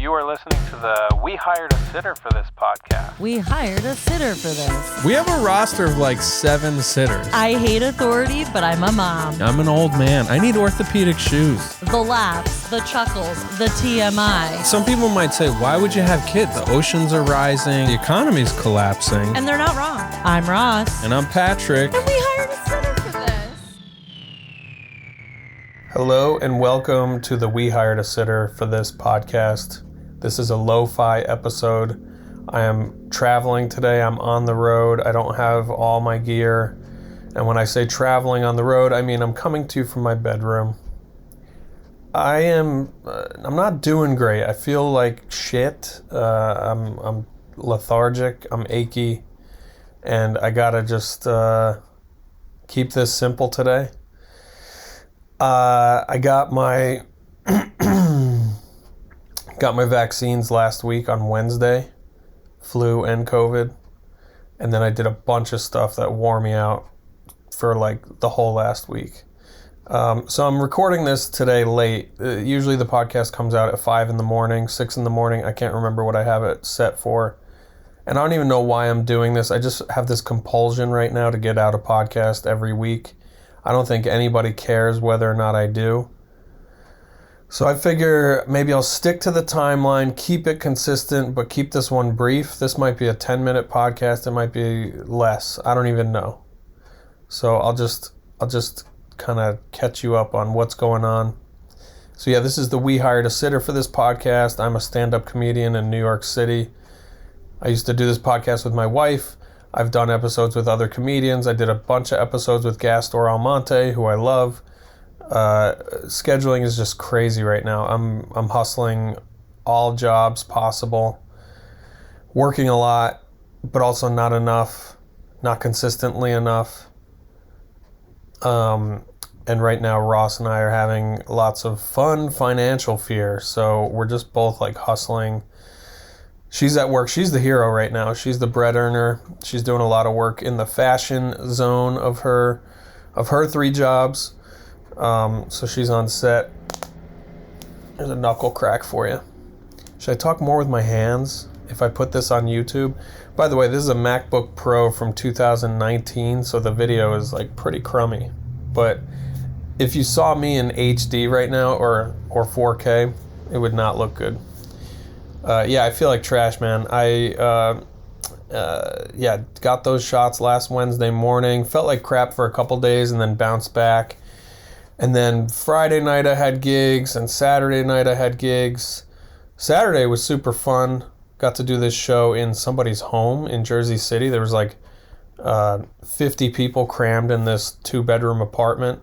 You are listening to the We Hired a Sitter for This podcast. We hired a sitter for this. We have a roster of like 7 sitters. I hate authority, but I'm a mom. I'm an old man. I need orthopedic shoes. The laughs, the chuckles, the TMI. Some people might say, why would you have kids? The oceans are rising. The economy's collapsing. And they're not wrong. I'm Ross. And I'm Patrick. And we hired a sitter for this. Hello and welcome to the We Hired a Sitter for This podcast. This is a lo-fi episode. I am traveling today. I'm on the road. I don't have all my gear. And when I say traveling on the road, I mean I'm coming to you from my bedroom. I'm not doing great. I feel like shit. I'm lethargic. I'm achy. And I gotta just keep this simple today. I got my vaccines last week on Wednesday, flu and COVID, and then I did a bunch of stuff that wore me out for like the whole last week. So I'm recording this today late. Usually the podcast comes out at 5 in the morning, 6 in the morning. I can't remember what I have it set for. And I don't even know why I'm doing this. I just have this compulsion right now to get out a podcast every week. I don't think anybody cares whether or not I do. So I figure maybe I'll stick to the timeline, keep it consistent, but keep this one brief. This might be a 10-minute podcast. It might be less. I don't even know. So I'll just kind of catch you up on what's going on. So yeah, this is the We Hired a Sitter for This podcast. I'm a stand-up comedian in New York City. I used to do this podcast with my wife. I've done episodes with other comedians. I did a bunch of episodes with Gastor Almonte, who I love. Scheduling is just crazy right now. I'm hustling all jobs possible, working a lot, but also not enough, not consistently enough. And right now Ross and I are having lots of fun financial fear, so we're just both like hustling. She's at work. She's the hero right now. She's the bread earner. She's doing a lot of work in the fashion zone of her 3 jobs. So she's on set. There's a knuckle crack for you. Should I talk more with my hands if I put this on YouTube? By the way, this is a MacBook Pro from 2019, so the video is like pretty crummy. But if you saw me in HD right now or 4K, it would not look good. Yeah, I feel like trash, man. I got those shots last Wednesday morning. Felt like crap for a couple days and then bounced back. And then Friday night I had gigs, and Saturday night I had gigs. Saturday was super fun. Got to do this show in somebody's home in Jersey City. There was like 50 people crammed in this 2-bedroom apartment.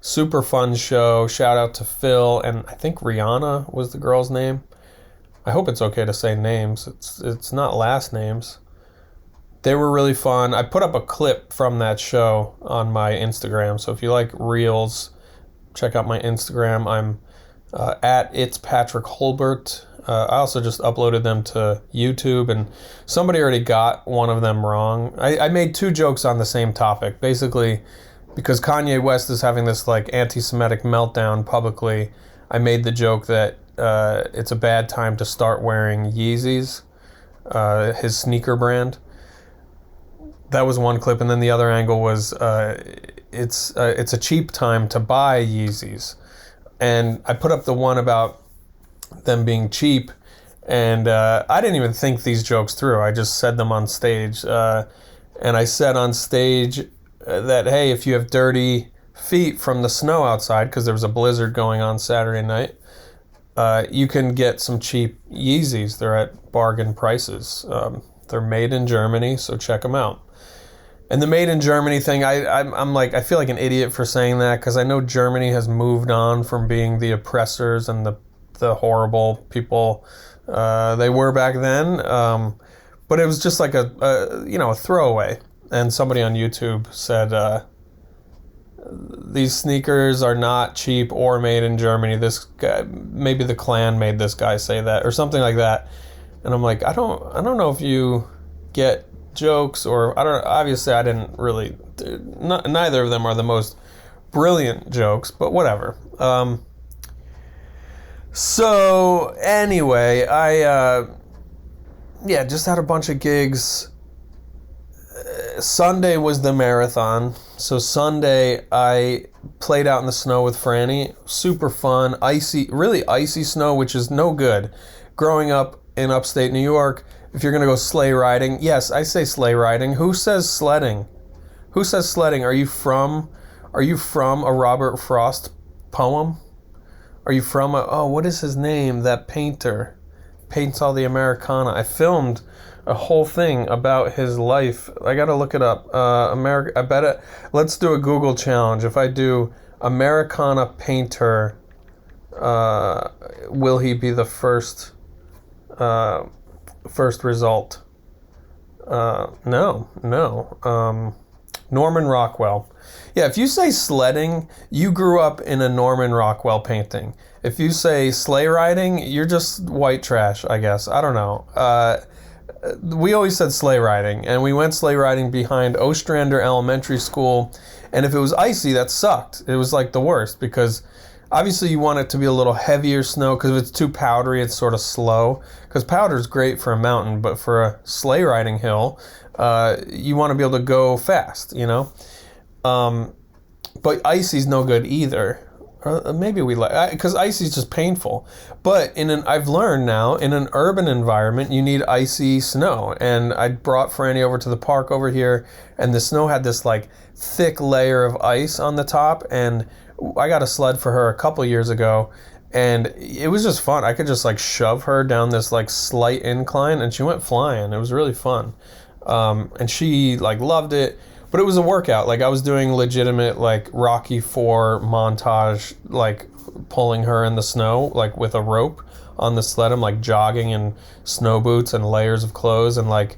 Super fun show. Shout out to Phil, and I think Rihanna was the girl's name. I hope it's okay to say names. It's not last names. They were really fun. I put up a clip from that show on my Instagram, so if you like reels, check out my Instagram. I'm at It's Patrick Holbert. I also just uploaded them to YouTube, and somebody already got one of them wrong. I made 2 jokes on the same topic, basically because Kanye West is having this like anti-Semitic meltdown publicly. I made the joke that it's a bad time to start wearing Yeezys, his sneaker brand. That was one clip, and then the other angle was it's a cheap time to buy Yeezys, and I put up the one about them being cheap, and I didn't even think these jokes through. I just said them on stage, and I said on stage that hey, if you have dirty feet from the snow outside, because there was a blizzard going on Saturday night, you can get some cheap Yeezys. They're at bargain prices. They're made in Germany, so check them out. And the made in Germany thing, I'm like, I feel like an idiot for saying that, because I know Germany has moved on from being the oppressors and the horrible people they were back then. But it was just like a throwaway. And somebody on YouTube said, these sneakers are not cheap or made in Germany. This guy, maybe the Klan made this guy say that or something like that. And I'm like, I don't know if you get jokes or obviously I didn't really, neither of them are the most brilliant jokes, but whatever. So anyway, I just had a bunch of gigs. Sunday was the marathon. So Sunday I played out in the snow with Franny. Super fun, icy, really icy snow, which is no good. Growing up in upstate New York, if you're gonna go sleigh riding, yes, I say sleigh riding. Who says sledding? Who says sledding? Are you from a Robert Frost poem? Are you from what is his name? That painter paints all the Americana. I filmed a whole thing about his life. I gotta look it up. Let's do a Google challenge. If I do Americana painter, will he be the first result? No. Norman Rockwell. Yeah, if you say sledding, you grew up in a Norman Rockwell painting. If you say sleigh riding, you're just white trash, I guess. I don't know. We always said sleigh riding, and we went sleigh riding behind Ostrander Elementary School, and if it was icy, that sucked. It was like the worst, because obviously you want it to be a little heavier snow, because if it's too powdery, it's sort of slow, because powder's great for a mountain, but for a sleigh riding hill, you want to be able to go fast, you know? But icy's no good either. Maybe we like, because icy's just painful. But I've learned now, in an urban environment, you need icy snow. And I brought Franny over to the park over here, and the snow had this like thick layer of ice on the top. And I got a sled for her a couple years ago, and it was just fun. I could just like shove her down this like slight incline, and she went flying. It was really fun. And she like loved it. But it was a workout. Like I was doing legitimate like Rocky IV montage, like pulling her in the snow, like with a rope on the sled. I'm like jogging in snow boots and layers of clothes, and like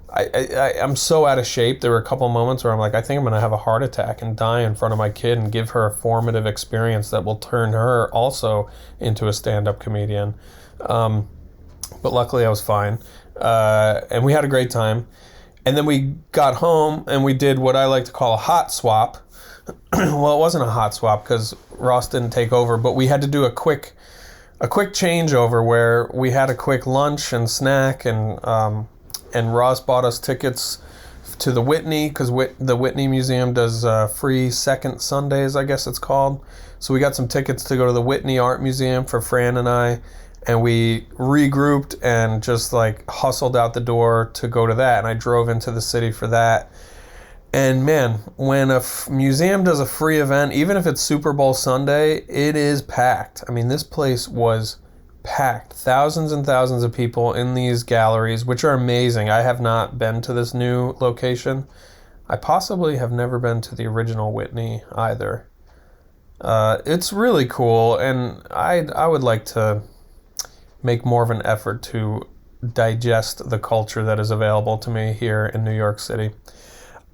I'm so out of shape. There were a couple moments where I'm like, I think I'm gonna have a heart attack and die in front of my kid and give her a formative experience that will turn her also into a stand-up comedian. But luckily I was fine, and we had a great time. And then we got home and we did what I like to call a hot swap. Well, it wasn't a hot swap because Ross didn't take over, but we had to do a quick changeover where we had a quick lunch and snack, and Ross bought us tickets to the Whitney, because the Whitney Museum does free second Sundays, I guess it's called. So we got some tickets to go to the Whitney Art Museum for Fran and I. And we regrouped and just like hustled out the door to go to that. And I drove into the city for that. And man, when a museum does a free event, even if it's Super Bowl Sunday, it is packed. I mean, this place was packed. Thousands and thousands of people in these galleries, which are amazing. I have not been to this new location. I possibly have never been to the original Whitney either. It's really cool. And I would like to make more of an effort to digest the culture that is available to me here in New York City.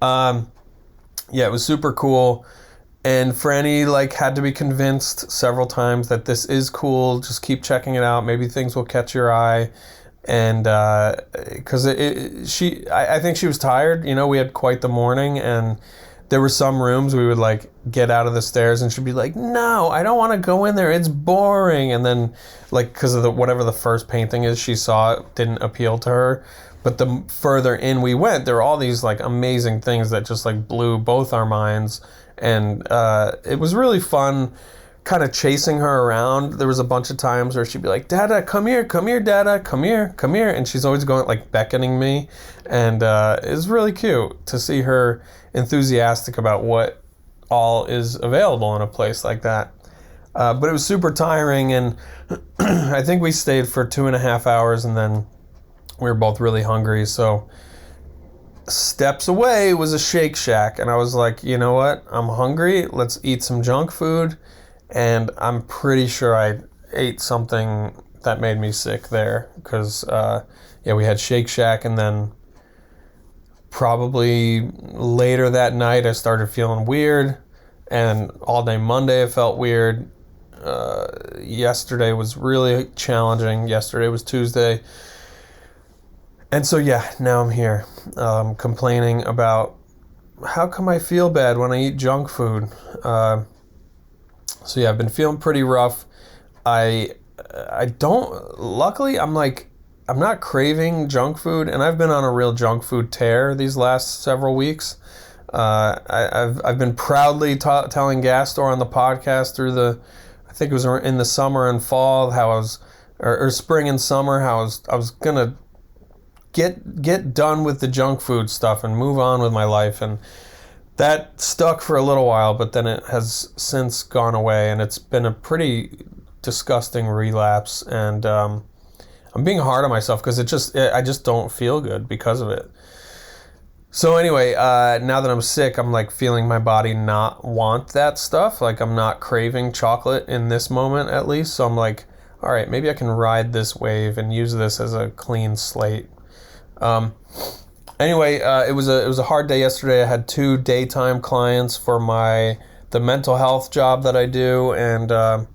It was super cool. And Franny like had to be convinced several times that this is cool. Just keep checking it out. Maybe things will catch your eye. And because I think she was tired. You know, we had quite the morning, and there were some rooms we would like get out of the stairs and she'd be like, no, I don't want to go in there. It's boring. And then like, because of whatever the first painting is she saw, it didn't appeal to her. But the further in we went, there were all these like amazing things that just like blew both our minds. And it was really fun kind of chasing her around. There was a bunch of times where she'd be like, Dada, come here, Dada, come here. And she's always going like beckoning me. And it was really cute to see her enthusiastic about what all is available in a place like that. But it was super tiring, and I think we stayed for 2.5 hours, and then we were both really hungry. So steps away was a Shake Shack, and I was like, you know what? I'm hungry. Let's eat some junk food. And I'm pretty sure I ate something that made me sick there, because we had Shake Shack, and then probably later that night I started feeling weird, and all day Monday I felt weird. Yesterday was really challenging. Yesterday was Tuesday. And so now I'm here complaining about how come I feel bad when I eat junk food. I've been feeling pretty rough. I luckily I'm not craving junk food, and I've been on a real junk food tear these last several weeks. I've been proudly telling Gas Store on the podcast through I think it was in the summer and fall, how I was, or spring and summer, how I was gonna get done with the junk food stuff and move on with my life, and that stuck for a little while, but then it has since gone away, and it's been a pretty disgusting relapse, and I'm being hard on myself because I just don't feel good because of it. So anyway, now that I'm sick, I'm like feeling my body not want that stuff. Like I'm not craving chocolate in this moment at least. So I'm like, all right, maybe I can ride this wave and use this as a clean slate. Anyway, it was a hard day yesterday. I had 2 daytime clients for the mental health job that I do, and I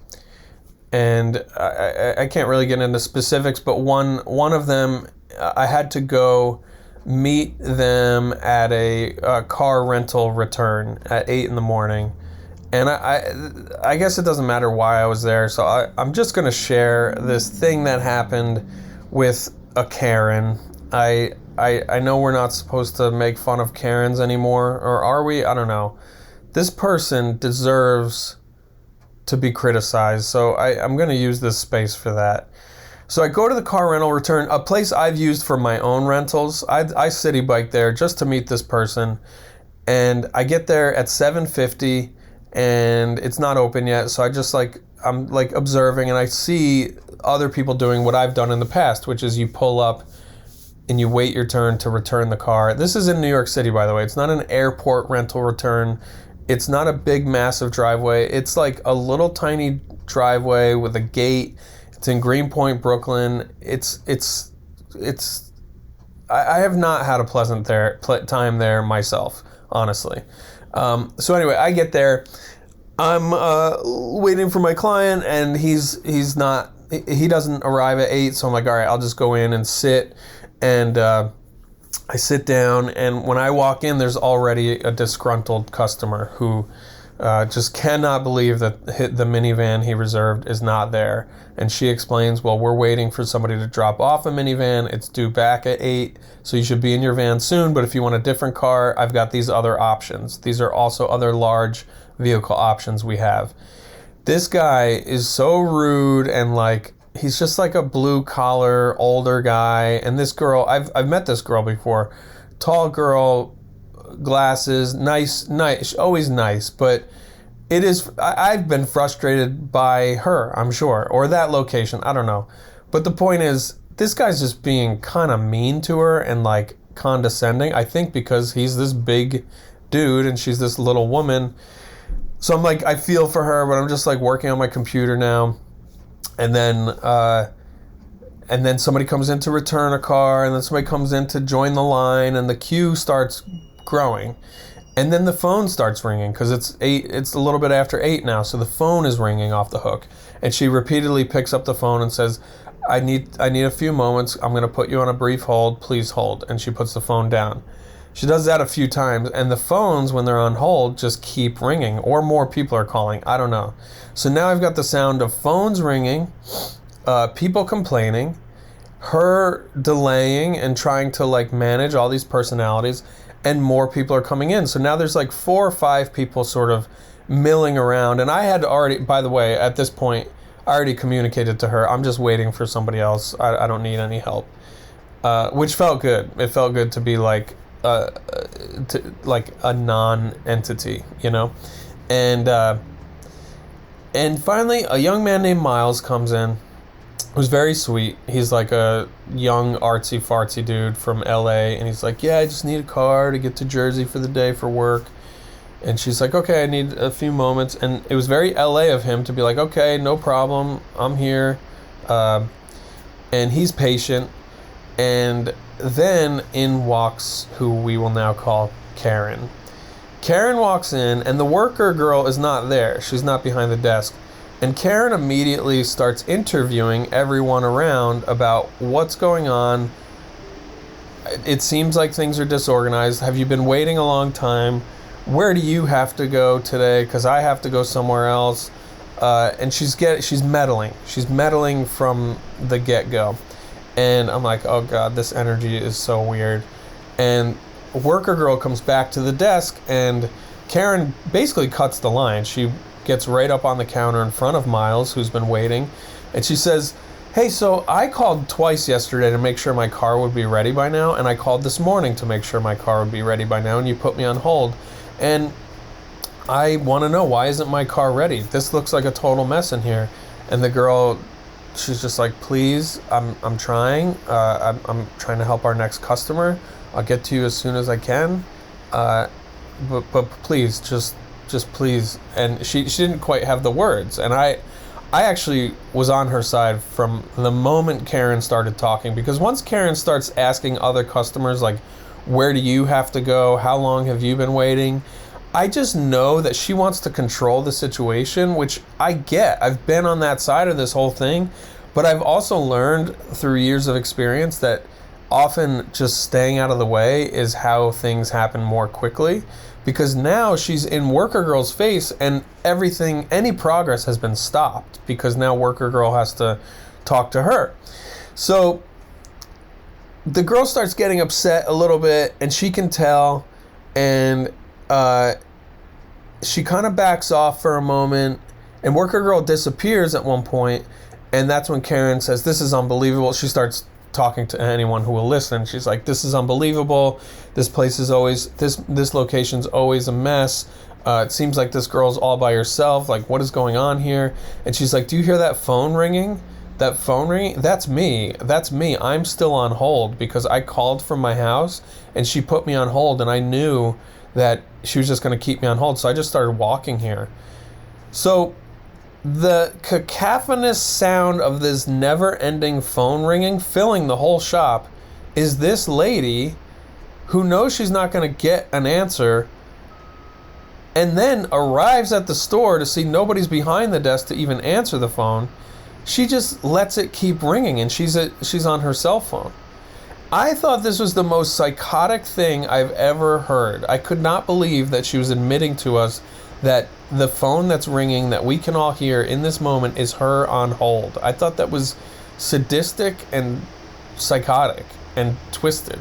can't really get into specifics, but one of them, I had to go meet them at a car rental return at 8 in the morning. And I guess it doesn't matter why I was there, so I'm just going to share this thing that happened with a Karen. I know we're not supposed to make fun of Karens anymore, or are we? I don't know. This person deserves to be criticized, so I'm going to use this space for that. So I go to the car rental return, a place I've used for my own rentals. I city bike there just to meet this person, and I get there at 7:50, and it's not open yet, so I'm observing, and I see other people doing what I've done in the past, which is you pull up and you wait your turn to return the car. This is in New York City, by the way. It's not an airport rental return. It's not a big, massive driveway. It's like a little tiny driveway with a gate. It's in Greenpoint, Brooklyn. I have not had a pleasant time there myself, honestly. So anyway, I get there. I'm waiting for my client, and he doesn't arrive at 8, so I'm like, all right, I'll just go in and sit. And I sit down, and when I walk in, there's already a disgruntled customer who just cannot believe that the minivan he reserved is not there. And she explains, well, we're waiting for somebody to drop off a minivan. It's due back at 8, so you should be in your van soon. But if you want a different car, I've got these other options. These are also other large vehicle options we have. This guy is so rude, and he's just like a blue collar older guy. And this girl, I've met this girl before. Tall girl, glasses, nice, always nice. But I've been frustrated by her, I'm sure, or that location, I don't know. But the point is, this guy's just being kind of mean to her and condescending. I think because he's this big dude and she's this little woman. So I'm I feel for her, but I'm just working on my computer now. And then somebody comes in to return a car, and then somebody comes in to join the line, and the queue starts growing. And then the phone starts ringing because it's a little bit after 8 now, so the phone is ringing off the hook. And she repeatedly picks up the phone and says, I need a few moments. I'm going to put you on a brief hold. Please hold. And she puts the phone down. She does that a few times, and the phones, when they're on hold, just keep ringing, or more people are calling. I don't know. So now I've got the sound of phones ringing, people complaining, her delaying and trying to manage all these personalities, and more people are coming in. So now there's 4 or 5 people sort of milling around, and I had already, by the way, at this point, I already communicated to her, I'm just waiting for somebody else. I don't need any help, which felt good. It felt good to be a non-entity, you know? And finally, a young man named Miles comes in, who's very sweet. He's a young artsy-fartsy dude from LA, and he's yeah, I just need a car to get to Jersey for the day for work. And she's okay, I need a few moments. And it was very LA of him to be okay, no problem, I'm here. And he's patient. And then in walks who we will now call Karen. Karen walks in, and the worker girl is not there. She's not behind the desk. And Karen immediately starts interviewing everyone around about what's going on. It seems like things are disorganized. Have you been waiting a long time? Where do you have to go today? Because I have to go somewhere else. and she's meddling. She's meddling from the get-go. And I'm like, oh God, this energy is so weird. And worker girl comes back to the desk, and Karen basically cuts the line. She gets right up on the counter in front of Miles, who's been waiting, and she says, hey, so I called twice yesterday to make sure my car would be ready by now, and I called this morning to make sure my car would be ready by now, and you put me on hold. And I want to know, why isn't my car ready? This looks like a total mess in here. And the girl, she's just like, please, I'm trying. I'm trying to help our next customer. I'll get to you as soon as I can. But please, just please. And she didn't quite have the words. And I actually was on her side from the moment Karen started talking, because once Karen starts asking other customers, like, where do you have to go? How long have you been waiting? I just know that she wants to control the situation, which I get. I've been on that side of this whole thing, but I've also learned through years of experience that often just staying out of the way is how things happen more quickly, because now she's in worker girl's face and everything, any progress has been stopped because now worker girl has to talk to her. So the girl starts getting upset a little bit, and she can tell, and she kind of backs off for a moment, and worker girl disappears at one point, and that's when Karen says, this is unbelievable. She starts talking to anyone who will listen. She's like, this is unbelievable. This place is always, this location's always a mess. It seems like this girl's all by herself. Like, what is going on here? And she's like, do you hear that phone ringing? That phone ringing? That's me. That's me. I'm still on hold because I called from my house and she put me on hold, and I knew that she was just going to keep me on hold. So I just started walking here. So the cacophonous sound of this never-ending phone ringing filling the whole shop is this lady who knows she's not going to get an answer, and then arrives at the store to see nobody's behind the desk to even answer the phone. She just lets it keep ringing, and she's on her cell phone. I thought this was the most psychotic thing I've ever heard. I could not believe that she was admitting to us that the phone that's ringing that we can all hear in this moment is her on hold. I thought that was sadistic and psychotic and twisted.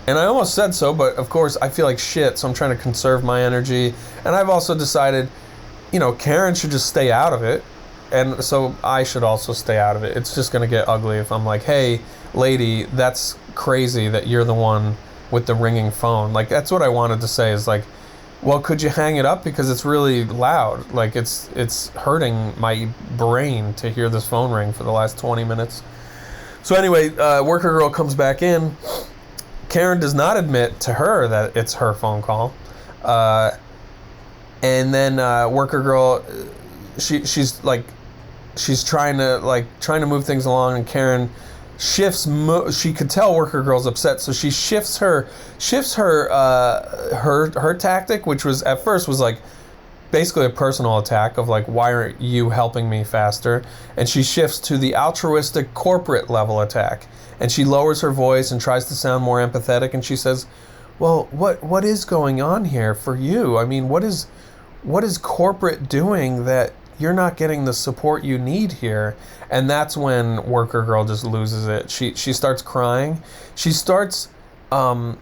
And I almost said so, but of course I feel like shit, so I'm trying to conserve my energy. And I've also decided, Karen should just stay out of it. And so I should also stay out of it. It's just going to get ugly if I'm like, hey, lady, that's crazy that you're the one with the ringing phone. Like, that's what I wanted to say, is like, well, could you hang it up because it's really loud? Like, it's hurting my brain to hear this phone ring for the last 20 minutes. So anyway, worker girl comes back in. Karen does not admit to her that it's her phone call. And then worker girl, she's trying to move things along, and Karen shifts. She could tell worker girl's upset, so she shifts her tactic, which was at first was like basically a personal attack of like, why aren't you helping me faster? And she shifts to the altruistic corporate level attack, and she lowers her voice and tries to sound more empathetic, and she says, well, what is going on here for you? I mean, what is corporate doing that you're not getting the support you need here? And that's when worker girl just loses it. She starts crying. She starts what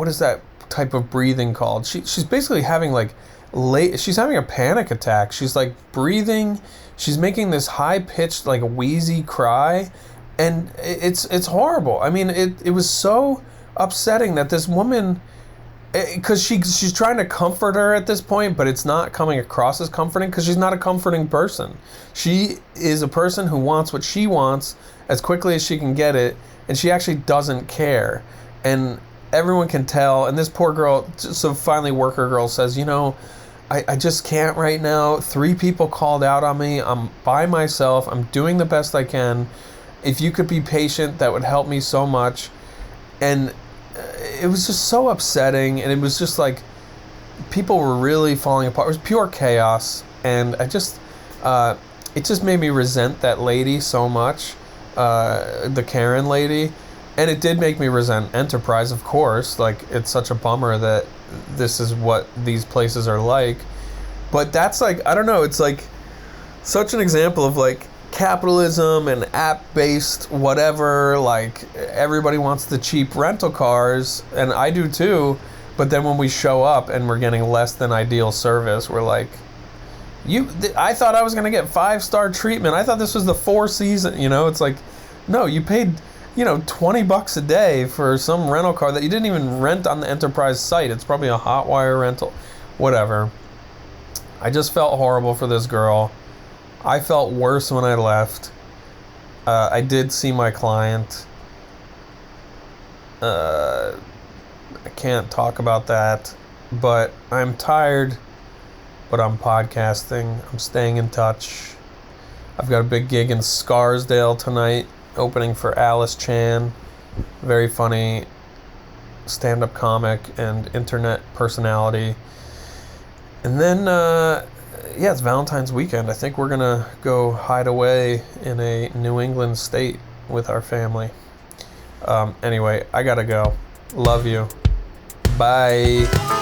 is that type of breathing called? She's basically having she's having a panic attack. She's like breathing. She's making this high pitched like wheezy cry, and it's horrible. I mean, it was so upsetting that this woman, because she's trying to comfort her at this point, but it's not coming across as comforting because she's not a comforting person. She is a person who wants what she wants as quickly as she can get it, and she actually doesn't care. And everyone can tell, and this poor girl, so finally worker girl says, I just can't right now. 3 people called out on me. I'm by myself. I'm doing the best I can. If you could be patient, that would help me so much. And it was just so upsetting, and it was just like people were really falling apart. It was pure chaos, and it just made me resent that lady so much, the Karen lady, and it did make me resent Enterprise, of course. Like, it's such a bummer that this is what these places are like, But that's like, I don't know, it's like such an example of like capitalism and app-based whatever. Like everybody wants the cheap rental cars, and I do too. But then when we show up and we're getting less than ideal service, we're like, I thought I was gonna get 5-star treatment. I thought this was the Four Seasons. You know, it's like, no, you paid, $20 a day for some rental car that you didn't even rent on the Enterprise site. It's probably a Hotwire rental, whatever. I just felt horrible for this girl. I felt worse when I left. I did see my client. I can't talk about that, but I'm tired, but I'm podcasting. I'm staying in touch. I've got a big gig in Scarsdale tonight, opening for Alice Chan, very funny stand-up comic and internet personality. And then, it's Valentine's weekend. I think we're gonna go hide away in a New England state with our family. Anyway, I gotta go. Love you. Bye.